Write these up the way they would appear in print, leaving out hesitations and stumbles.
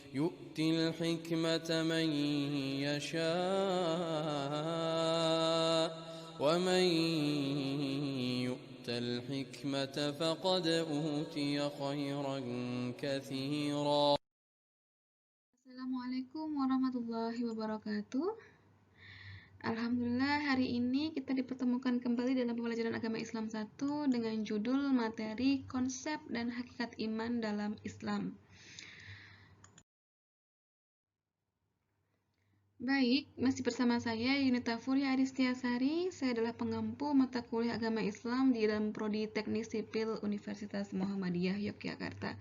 يؤتي الحكمة من يشاء ومن يؤت الحكمة فقد أوتي خيرا كثيرا. Assalamualaikum warahmatullahi wabarakatuh. Alhamdulillah, hari ini kita dipertemukan kembali dalam pembelajaran agama Islam 1 dengan judul materi konsep dan hakikat iman dalam Islam. Baik, masih bersama saya Yunita Furia Aristiasari. Saya adalah pengampu mata kuliah agama Islam di dalam Prodi Teknik Sipil Universitas Muhammadiyah Yogyakarta.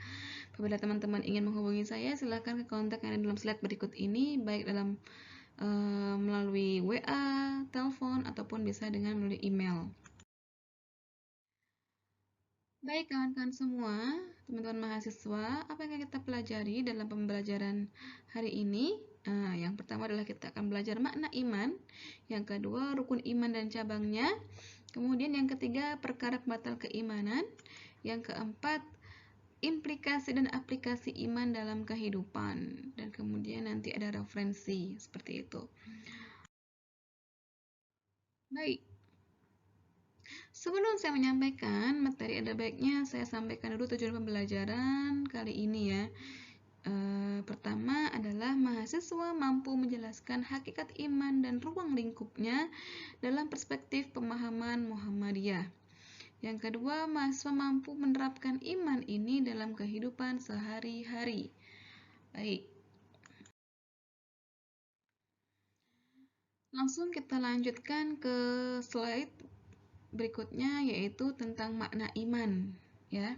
Apabila teman-teman ingin menghubungi saya, silakan ke kontak yang ada dalam slide berikut ini, baik dalam melalui WA, telepon, ataupun bisa dengan melalui email. Baik kawan-kawan semua, teman-teman mahasiswa, apa yang kita pelajari dalam pembelajaran hari ini? Yang pertama adalah kita akan belajar makna iman, yang kedua rukun iman dan cabangnya, kemudian yang ketiga perkara pembatal keimanan, yang keempat implikasi dan aplikasi iman dalam kehidupan, dan kemudian nanti ada referensi seperti itu. Baik, sebelum saya menyampaikan materi, ada baiknya saya sampaikan dulu tujuan pembelajaran kali ini ya. Pertama adalah mahasiswa mampu menjelaskan hakikat iman dan ruang lingkupnya dalam perspektif pemahaman Muhammadiyah. Yang kedua, mahasiswa mampu menerapkan iman ini dalam kehidupan sehari-hari. Baik, langsung kita lanjutkan ke slide berikutnya, yaitu tentang makna iman ya.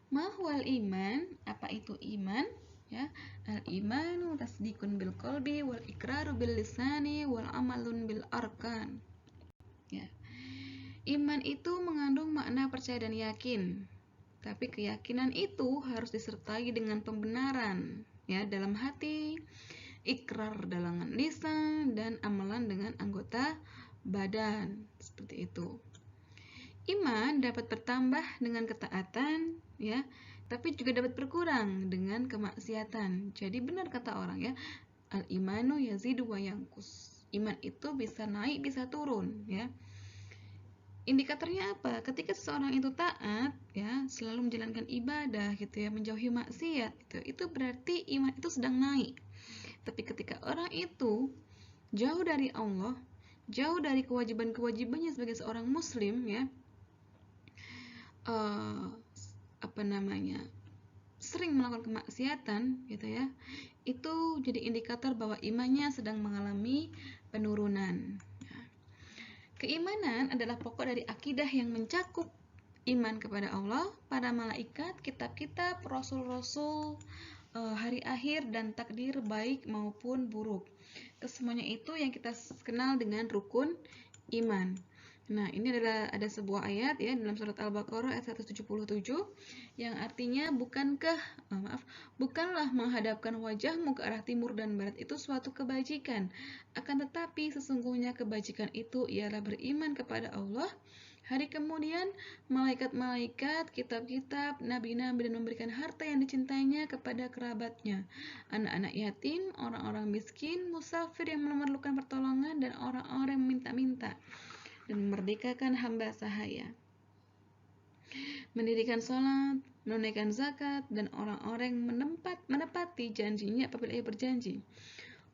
Mahwal iman, apa itu iman? Ya, al imanu tasdikun bil qalbi wal ikraru bil lisani wal amalun bil arkan. Ya. Iman itu mengandung makna percaya dan yakin. Tapi keyakinan itu harus disertai dengan pembenaran ya dalam hati, ikrar dalam lisan, dan amalan dengan anggota badan. Seperti itu. Iman dapat bertambah dengan ketaatan ya, tapi juga dapat berkurang dengan kemaksiatan. Jadi benar kata orang ya, al imanu yazidu wa yanqus. Iman itu bisa naik bisa turun ya. Indikatornya apa? Ketika seseorang itu taat ya, selalu menjalankan ibadah gitu ya, menjauhi maksiat gitu, itu berarti iman itu sedang naik. Tapi ketika orang itu jauh dari Allah, jauh dari kewajiban-kewajibannya sebagai seorang muslim ya, sering melakukan kemaksiatan gitu ya, itu jadi indikator bahwa imannya sedang mengalami penurunan. Keimanan adalah pokok dari akidah yang mencakup iman kepada Allah, para malaikat, kitab-kitab, rasul-rasul, hari akhir, dan takdir baik maupun buruk. Kesemuanya itu yang kita kenal dengan rukun iman. Nah, ini ada sebuah ayat ya dalam surat Al-Baqarah ayat 177 yang artinya bukanlah menghadapkan wajahmu ke arah timur dan barat itu suatu kebajikan, akan tetapi sesungguhnya kebajikan itu ialah beriman kepada Allah, hari kemudian, malaikat-malaikat, kitab-kitab, nabi-nabi, dan memberikan harta yang dicintainya kepada kerabatnya, anak-anak yatim, orang-orang miskin, musafir yang memerlukan pertolongan, dan orang-orang yang meminta-minta, dan memerdekakan hamba sahaya, mendirikan sholat, menunaikan zakat, dan orang-orang yang menepati janjinya apabila ia berjanji,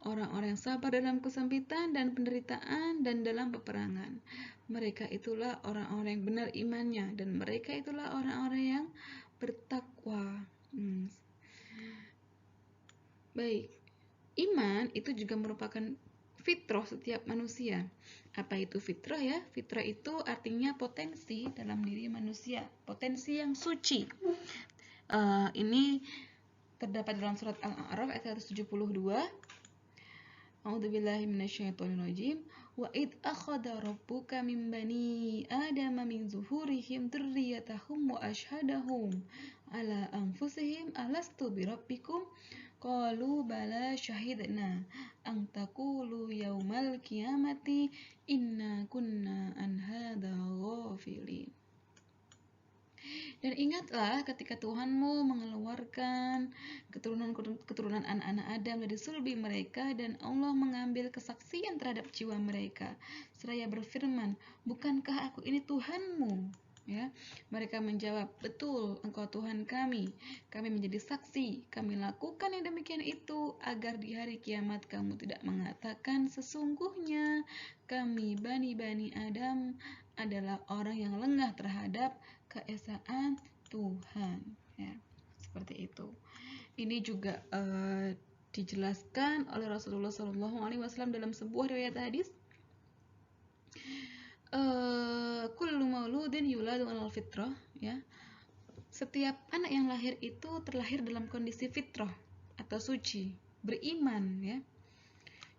orang-orang yang sabar dalam kesempitan dan penderitaan dan dalam peperangan. Mereka itulah orang-orang yang benar imannya, dan mereka itulah orang-orang yang bertakwa. Baik, iman itu juga merupakan fitrah setiap manusia. Apa itu fitrah ya? Fitrah itu artinya potensi dalam diri manusia, potensi yang suci. Ini terdapat dalam surat Al-A'raf ayat 172. A'udzubillahi minasyaitonirrajim. Wa id akhadha rabbuka min bani adama min zuhurihim dzurriyyatahum wa ashhadahum ala anfusihim alastu birabbikum qalu bala syahidna an taqulu yaumal qiyamati inna kunna an hadza ghafilin. Dan ingatlah ketika Tuhanmu mengeluarkan keturunan anak-anak Adam dari sulbi mereka dan Allah mengambil kesaksian terhadap jiwa mereka. Seraya berfirman, bukankah aku ini Tuhanmu? Ya, mereka menjawab, betul, engkau Tuhan kami. Kami menjadi saksi. Kami lakukan yang demikian itu agar di hari kiamat kamu tidak mengatakan sesungguhnya kami Bani Adam adalah orang yang lengah terhadap keesaan Tuhan, ya, seperti itu. Ini juga dijelaskan oleh Rasulullah SAW dalam sebuah riwayat hadis, kullu mauludin yuladu alal fitrah, ya, setiap anak yang lahir itu terlahir dalam kondisi fitrah atau suci, beriman, ya.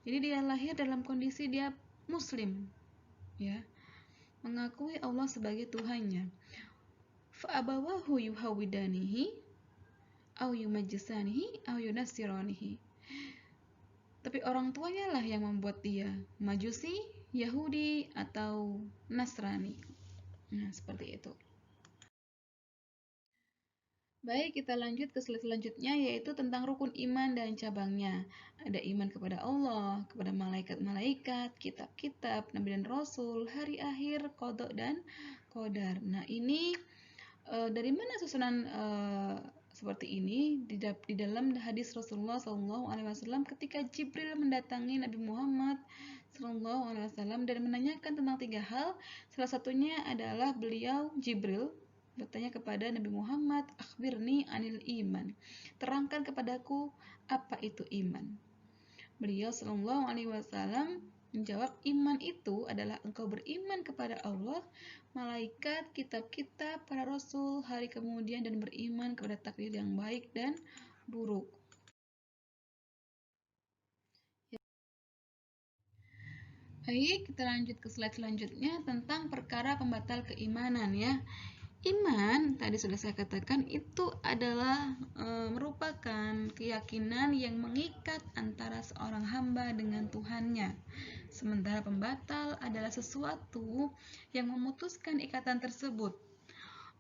Jadi dia lahir dalam kondisi dia muslim, ya, mengakui Allah sebagai Tuhannya. Fa'abawahu yuhawidanihi au yumajjisanihi au yunassiranihi. Tapi orang tuanya lah yang membuat dia Majusi, Yahudi, atau Nasrani. Nah, seperti itu. Baik, kita lanjut ke slide selanjutnya, yaitu tentang rukun iman dan cabangnya. Ada iman kepada Allah, kepada malaikat-malaikat, kitab-kitab, nabi dan rasul, hari akhir, qada dan qadar. Nah, ini dari mana susunan seperti ini? Di dalam hadis Rasulullah SAW ketika Jibril mendatangi Nabi Muhammad SAW dan menanyakan tentang 3 hal. Salah satunya adalah beliau Jibril bertanya kepada Nabi Muhammad, akhbirni anil iman, terangkan kepadaku apa itu iman. Beliau SAW menjawab, iman itu adalah engkau beriman kepada Allah, malaikat, kitab-kitab, para rasul, hari kemudian, dan beriman kepada takdir yang baik dan buruk. Baik, kita lanjut ke slide selanjutnya tentang perkara pembatal keimanan, ya. Iman, tadi sudah saya katakan, itu adalah merupakan keyakinan yang mengikat antara seorang hamba dengan Tuhannya. Sementara pembatal adalah sesuatu yang memutuskan ikatan tersebut.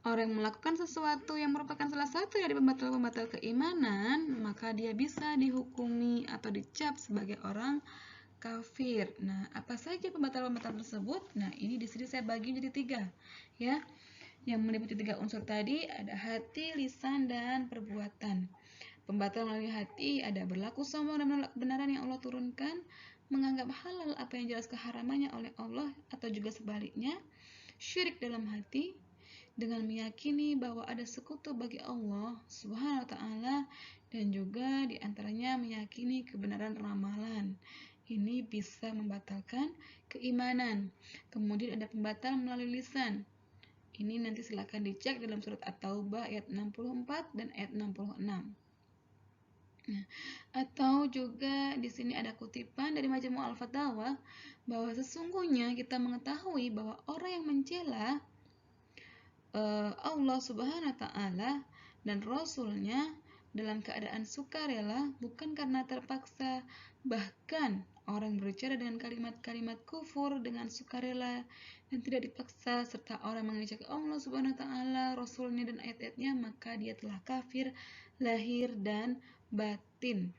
Orang yang melakukan sesuatu yang merupakan salah satu dari pembatal-pembatal keimanan, maka dia bisa dihukumi atau dicap sebagai orang kafir. Nah, apa saja pembatal-pembatal tersebut? Nah, ini di sini saya bagi menjadi 3, ya. Yang meliputi 3 unsur tadi ada hati, lisan, dan perbuatan. Pembatal melalui hati ada berlaku sombong dan menolak kebenaran yang Allah turunkan, menganggap halal apa yang jelas keharamannya oleh Allah, atau juga sebaliknya, syirik dalam hati dengan meyakini bahwa ada sekutu bagi Allah Subhanahu wa taala, dan juga diantaranya meyakini kebenaran ramalan. Ini bisa membatalkan keimanan. Kemudian ada pembatal melalui lisan. Ini nanti silakan dicek dalam surat At-Taubah ayat 64 dan ayat 66. Nah, atau juga di sini ada kutipan dari Majmu' Al-Fatawa bahwa sesungguhnya kita mengetahui bahwa orang yang mencela Allah Subhanahu wa taala dan Rasulnya dalam keadaan sukarela bukan karena terpaksa, bahkan orang berbicara dengan kalimat-kalimat kufur dengan sukarela dan tidak dipaksa, serta orang mengejek Allah Subhanahu wa taala, Rasulnya dan ayat-ayatnya, maka dia telah kafir lahir dan batin.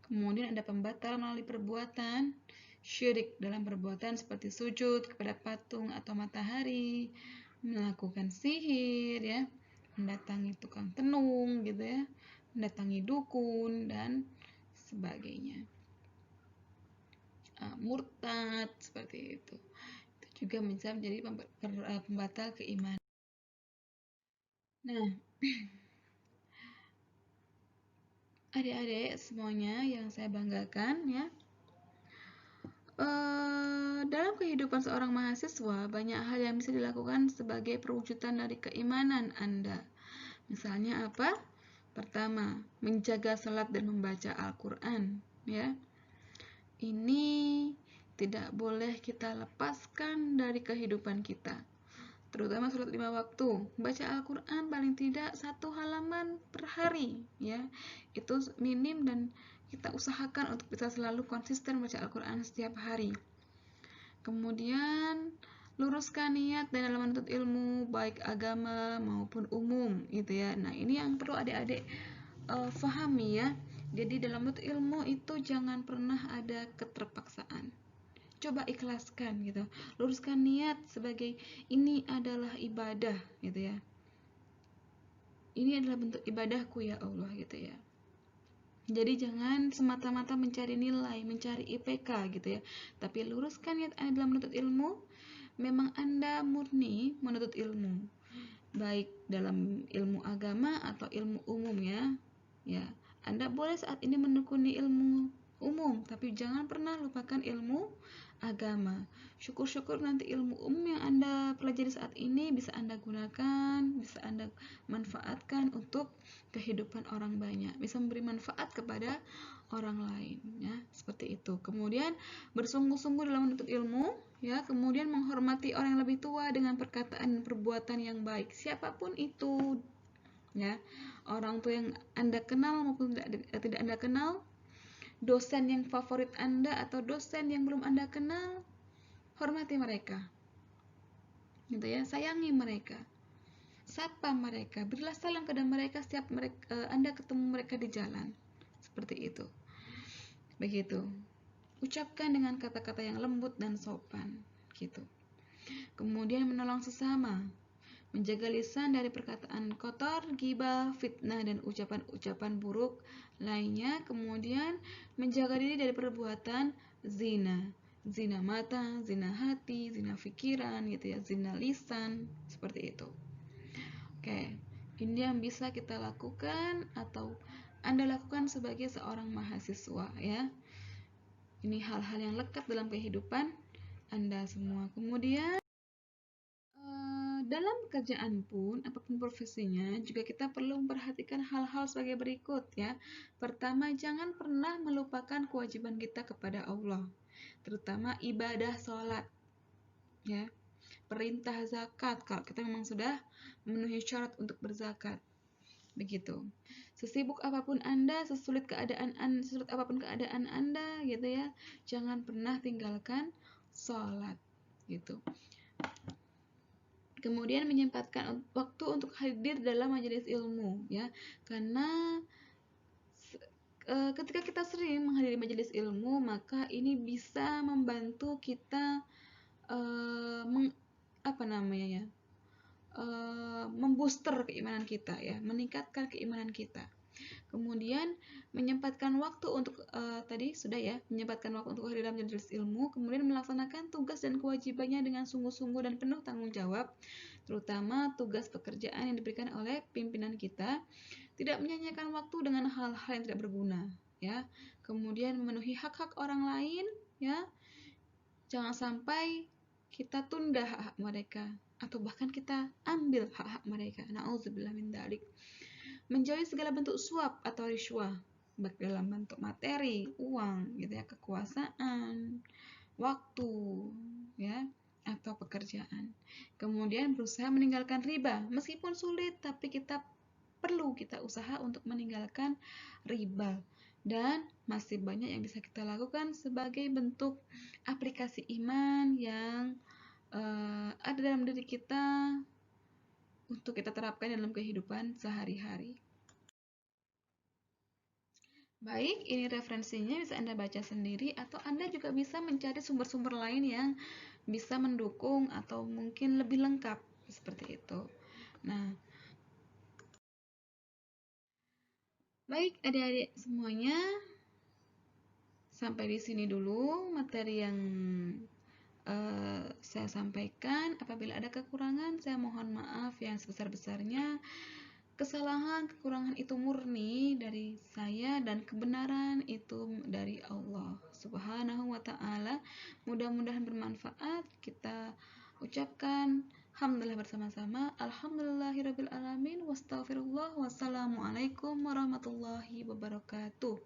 Kemudian ada pembatal melalui perbuatan, syirik dalam perbuatan seperti sujud kepada patung atau matahari, melakukan sihir, ya, mendatangi tukang tenung gitu, ya, mendatangi dukun dan sebagainya. Murtad seperti itu juga bisa menjadi pembatal keimanan. Nah, adik-adik semuanya yang saya banggakan, ya, dalam kehidupan seorang mahasiswa banyak hal yang bisa dilakukan sebagai perwujudan dari keimanan Anda. Misalnya apa? Pertama, menjaga salat dan membaca Al-Quran, ya. Ini tidak boleh kita lepaskan dari kehidupan kita, terutama salat 5 waktu. Baca Al-Quran paling tidak 1 halaman per hari, ya. Itu minim dan kita usahakan untuk bisa selalu konsisten baca Al-Quran setiap hari. Kemudian luruskan niat dalam menuntut ilmu baik agama maupun umum gitu ya. Nah, ini yang perlu adik-adik fahami ya. Jadi dalam menuntut ilmu itu jangan pernah ada keterpaksaan. Coba ikhlaskan gitu. Luruskan niat sebagai ini adalah ibadah gitu ya. Ini adalah bentuk ibadahku ya Allah gitu ya. Jadi jangan semata-mata mencari nilai, mencari IPK gitu ya. Tapi luruskan niat Anda dalam menuntut ilmu. Memang Anda murni menuntut ilmu, baik dalam ilmu agama atau ilmu umum ya. Ya, Anda boleh saat ini menekuni ilmu umum, tapi jangan pernah lupakan ilmu agama. Syukur-syukur nanti ilmu umum yang Anda pelajari saat ini bisa Anda gunakan, bisa Anda manfaatkan untuk kehidupan orang banyak, bisa memberi manfaat kepada orang lain ya, seperti itu. Kemudian bersungguh-sungguh dalam menuntut ilmu ya, kemudian menghormati orang yang lebih tua dengan perkataan dan perbuatan yang baik, siapapun itu ya, orang tua yang Anda kenal maupun tidak Anda kenal, dosen yang favorit Anda atau dosen yang belum Anda kenal, hormati mereka gitu ya, sayangi mereka, sapa mereka, berilah salam kepada mereka setiap Anda ketemu mereka di jalan, seperti itu. Begitu, ucapkan dengan kata-kata yang lembut dan sopan gitu. Kemudian menolong sesama, menjaga lisan dari perkataan kotor, ghibah, fitnah, dan ucapan-ucapan buruk lainnya. Kemudian menjaga diri dari perbuatan zina, zina mata, zina hati, zina pikiran gitu ya, zina lisan, seperti itu. Oke, ini yang bisa kita lakukan atau Anda lakukan sebagai seorang mahasiswa ya. Ini hal-hal yang lekat dalam kehidupan Anda semua. Kemudian dalam pekerjaan pun, apapun profesinya, juga kita perlu memperhatikan hal-hal sebagai berikut ya. Pertama, jangan pernah melupakan kewajiban kita kepada Allah, terutama ibadah sholat ya. Perintah zakat, kalau kita memang sudah memenuhi syarat untuk berzakat. Begitu. Sesibuk apapun Anda, sesulit apapun keadaan Anda gitu ya, jangan pernah tinggalkan sholat gitu. Kemudian menyempatkan waktu untuk hadir dalam majelis ilmu ya, karena ketika kita sering menghadiri majelis ilmu, maka ini bisa membantu kita membooster keimanan kita ya, meningkatkan keimanan kita. Kemudian menyempatkan waktu untuk tadi sudah ya, menyempatkan waktu untuk hadir dalam majelis ilmu, kemudian melaksanakan tugas dan kewajibannya dengan sungguh-sungguh dan penuh tanggung jawab, terutama tugas pekerjaan yang diberikan oleh pimpinan kita, tidak menyanyiakan waktu dengan hal-hal yang tidak berguna ya. Kemudian memenuhi hak-hak orang lain ya, jangan sampai kita tunda hak-hak mereka atau bahkan kita ambil hak-hak mereka. Na'udzubillah min dzalik. Menjauhi segala bentuk suap atau riswah, baik dalam bentuk materi, uang, gitu ya, kekuasaan, waktu, ya, atau pekerjaan. Kemudian berusaha meninggalkan riba, meskipun sulit, tapi kita usaha untuk meninggalkan riba. Dan masih banyak yang bisa kita lakukan sebagai bentuk aplikasi iman yang ada dalam diri kita untuk kita terapkan dalam kehidupan sehari-hari. Baik, ini referensinya bisa Anda baca sendiri atau Anda juga bisa mencari sumber-sumber lain yang bisa mendukung atau mungkin lebih lengkap seperti itu. Nah, baik adik-adik semuanya, sampai di sini dulu materi yang saya sampaikan. Apabila ada kekurangan, saya mohon maaf yang sebesar-besarnya. Kesalahan, kekurangan itu murni dari saya dan kebenaran itu dari Allah Subhanahu wa ta'ala. Mudah-mudahan bermanfaat. Kita ucapkan alhamdulillah bersama-sama. Alhamdulillahirabbil alamin. Wastaghfirullah. Wassalamualaikum warahmatullahi wabarakatuh.